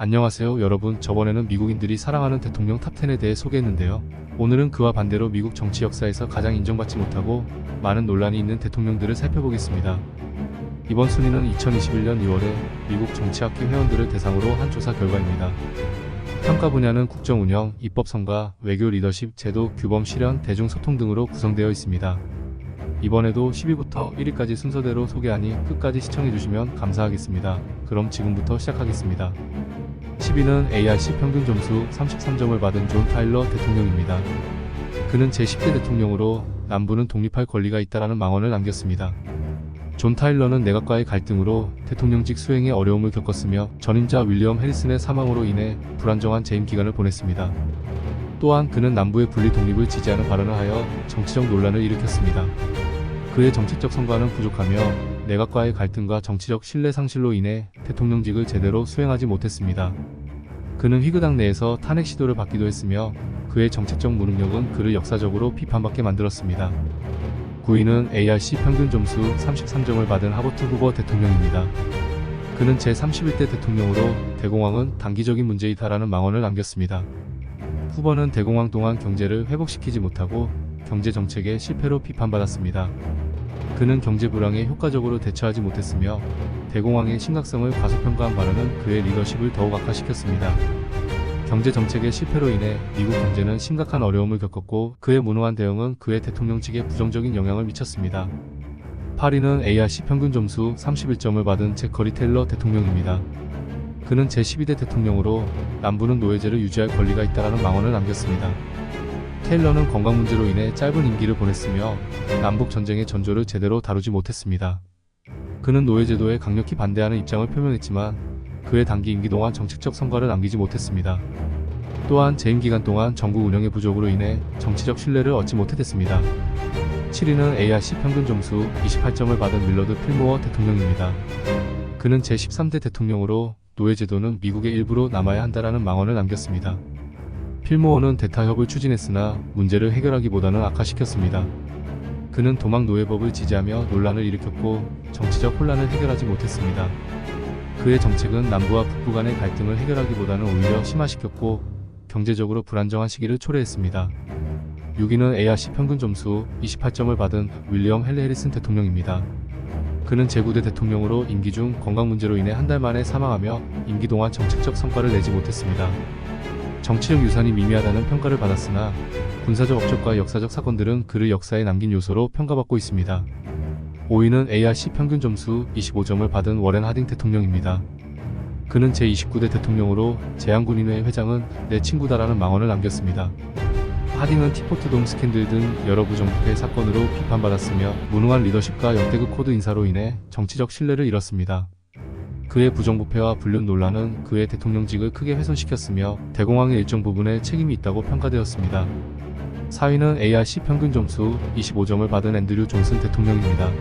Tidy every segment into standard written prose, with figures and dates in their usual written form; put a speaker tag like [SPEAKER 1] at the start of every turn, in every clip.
[SPEAKER 1] 안녕하세요 여러분. 저번에는 미국인들이 사랑하는 대통령 탑10에 대해 소개했는데요. 오늘은 그와 반대로 미국 정치 역사에서 가장 인정받지 못하고 많은 논란이 있는 대통령들을 살펴보겠습니다. 이번 순위는 2021년 2월에 미국 정치학회 회원들을 대상으로 한 조사 결과입니다. 평가 분야는 국정 운영, 입법 성과, 외교 리더십, 제도, 규범 실현, 대중소통 등으로 구성되어 있습니다. 이번에도 10위부터 1위까지 순서대로 소개하니 끝까지 시청해주시면 감사하겠습니다. 그럼 지금부터 시작하겠습니다. 10위는 ARC 평균 점수 33점을 받은 존 타일러 대통령입니다. 그는 제10대 대통령으로 남부는 독립할 권리가 있다라는 망언을 남겼습니다. 존 타일러는 내각과의 갈등으로 대통령직 수행에 어려움을 겪었으며 전임자 윌리엄 해리슨의 사망으로 인해 불안정한 재임 기간을 보냈습니다. 또한 그는 남부의 분리 독립을 지지하는 발언을 하여 정치적 논란을 일으켰습니다. 그의 정책적 성과는 부족하며 내각과의 갈등과 정치적 신뢰 상실로 인해 대통령직을 제대로 수행하지 못했습니다. 그는 휘그당 내에서 탄핵 시도를 받기도 했으며 그의 정책적 무능력은 그를 역사적으로 비판받게 만들었습니다. 9위는 ARC 평균 점수 33점을 받은 하버트 후보 대통령입니다. 그는 제31대 대통령으로 대공황은 단기적인 문제이다라는 망언을 남겼습니다. 후보는 대공황 동안 경제를 회복시키지 못하고 경제정책의 실패로 비판받았습니다. 그는 경제 불황에 효과적으로 대처하지 못했으며 대공황의 심각성을 과소평가한 발언은 그의 리더십을 더욱 악화시켰습니다. 경제정책의 실패로 인해 미국 경제는 심각한 어려움을 겪었고 그의 무능한 대응은 그의 대통령직에 부정적인 영향을 미쳤습니다. 8위는 ARC 평균 점수 31점을 받은 잭 거리 테일러 대통령입니다. 그는 제12대 대통령으로 남부는 노예제를 유지할 권리가 있다라는 망언을 남겼습니다. 테일러는 건강 문제로 인해 짧은 임기를 보냈으며 남북 전쟁의 전조를 제대로 다루지 못했습니다. 그는 노예제도에 강력히 반대하는 입장을 표명했지만 그의 단기 임기 동안 정책적 성과를 남기지 못했습니다. 또한 재임 기간 동안 정부 운영의 부족으로 인해 정치적 신뢰를 얻지 못했습니다. 7위는 ARC 평균 점수 28점을 받은 밀러드 필모어 대통령입니다. 그는 제13대 대통령으로 노예제도는 미국의 일부로 남아야 한다라는 망언을 남겼습니다. 필모어는 대타협을 추진했으나 문제를 해결하기보다는 악화시켰습니다. 그는 도망 노예법을 지지하며 논란을 일으켰고 정치적 혼란을 해결하지 못했습니다. 그의 정책은 남부와 북부 간의 갈등을 해결하기보다는 오히려 심화시켰고 경제적으로 불안정한 시기를 초래했습니다. 6위는 ARC 평균 점수 28점을 받은 윌리엄 헨리 해리슨 대통령입니다. 그는 제9대 대통령으로 임기 중 건강 문제로 인해 한 달 만에 사망하며 임기 동안 정책적 성과를 내지 못했습니다. 정치적 유산이 미미하다는 평가를 받았으나 군사적 업적과 역사적 사건들은 그를 역사에 남긴 요소로 평가받고 있습니다. 5위는 ARC 평균 점수 25점을 받은 워렌 하딩 대통령입니다. 그는 제29대 대통령으로 제한군인회 회장은 내 친구다라는 망언을 남겼습니다. 하딩은 티포트돔 스캔들 등 여러 부정부패 사건으로 비판받았으며 무능한 리더십과 역대급 코드 인사로 인해 정치적 신뢰를 잃었습니다. 그의 부정부패와 불륜 논란은 그의 대통령직을 크게 훼손시켰으며 대공황의 일정 부분에 책임이 있다고 평가되었습니다. 4위는 ARC 평균 점수 25점을 받은 앤드류 존슨 대통령입니다.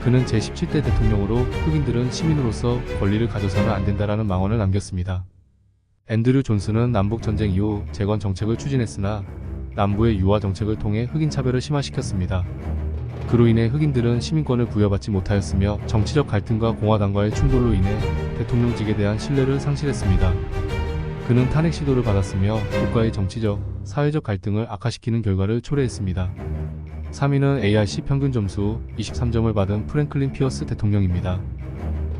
[SPEAKER 1] 그는 제17대 대통령으로 흑인들은 시민으로서 권리를 가져서는 안 된다라는 망언을 남겼습니다. 앤드류 존슨은 남북전쟁 이후 재건 정책을 추진했으나 남부의 유화 정책을 통해 흑인 차별을 심화시켰습니다. 그로 인해 흑인들은 시민권을 부여받지 못하였으며 정치적 갈등과 공화당과의 충돌로 인해 대통령직에 대한 신뢰를 상실했습니다. 그는 탄핵 시도를 받았으며 국가의 정치적, 사회적 갈등을 악화시키는 결과를 초래했습니다. 3위는 ARC 평균 점수 23점을 받은 프랭클린 피어스 대통령입니다.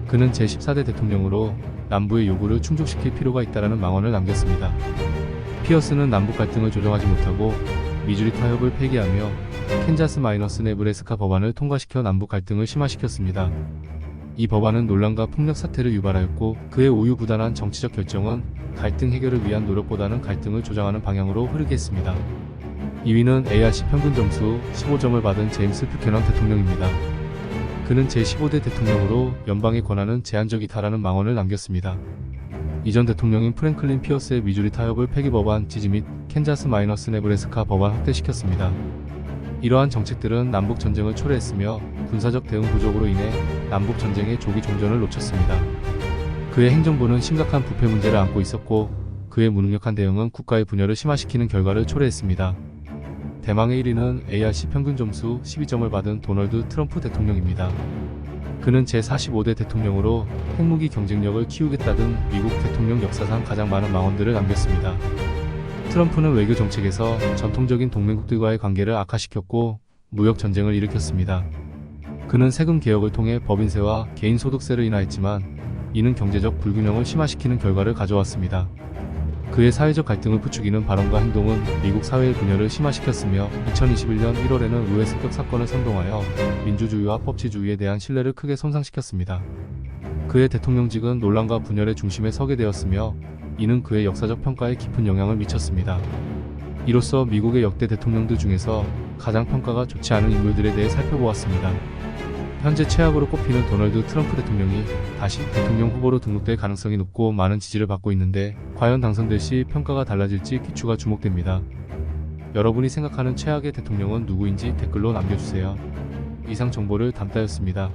[SPEAKER 1] 그는 제14대 대통령으로 남부의 요구를 충족시킬 필요가 있다라는 망언을 남겼습니다. 피어스는 남북 갈등을 조정하지 못하고 미주리 타협을 폐기하며 캔자스 마이너스 네브래스카 법안을 통과시켜 남북 갈등을 심화시켰습니다. 이 법안은 논란과 폭력 사태를 유발하였고 그의 우유부단한 정치적 결정은 갈등 해결을 위한 노력보다는 갈등을 조장하는 방향으로 흐르게 했습니다. 2위는 ARC 평균 점수 15점을 받은 제임스 뷰캐넌 대통령입니다. 그는 제15대 대통령으로 연방의 권한은 제한적이다라는 망언을 남겼습니다. 이전 대통령인 프랭클린 피어스의 미주리 타협을 폐기 법안 지지 및 캔자스 마이너스 네브래스카 법안 확대시켰습니다. 이러한 정책들은 남북 전쟁을 초래했으며 군사적 대응 부족으로 인해 남북 전쟁의 조기 종전을 놓쳤습니다. 그의 행정부는 심각한 부패 문제를 안고 있었고 그의 무능력한 대응은 국가의 분열을 심화시키는 결과를 초래했습니다. 대망의 1위는 ARC 평균 점수 12점을 받은 도널드 트럼프 대통령입니다. 그는 제45대 대통령으로 핵무기 경쟁력을 키우겠다던 미국 대통령 역사상 가장 많은 망언들을 남겼습니다. 트럼프는 외교 정책에서 전통적인 동맹국들과의 관계를 악화시켰고 무역 전쟁을 일으켰습니다. 그는 세금 개혁을 통해 법인세와 개인소득세를 인하했지만 이는 경제적 불균형을 심화시키는 결과를 가져왔습니다. 그의 사회적 갈등을 부추기는 발언과 행동은 미국 사회의 분열을 심화시켰으며 2021년 1월에는 의회 습격 사건을 선동하여 민주주의와 법치주의에 대한 신뢰를 크게 손상시켰습니다. 그의 대통령직은 논란과 분열의 중심에 서게 되었으며 이는 그의 역사적 평가에 깊은 영향을 미쳤습니다. 이로써 미국의 역대 대통령들 중에서 가장 평가가 좋지 않은 인물들에 대해 살펴보았습니다. 현재 최악으로 꼽히는 도널드 트럼프 대통령이 다시 대통령 후보로 등록될 가능성이 높고 많은 지지를 받고 있는데 과연 당선될 시 평가가 달라질지 귀추가 주목됩니다. 여러분이 생각하는 최악의 대통령은 누구인지 댓글로 남겨주세요. 이상 정보를 담다였습니다.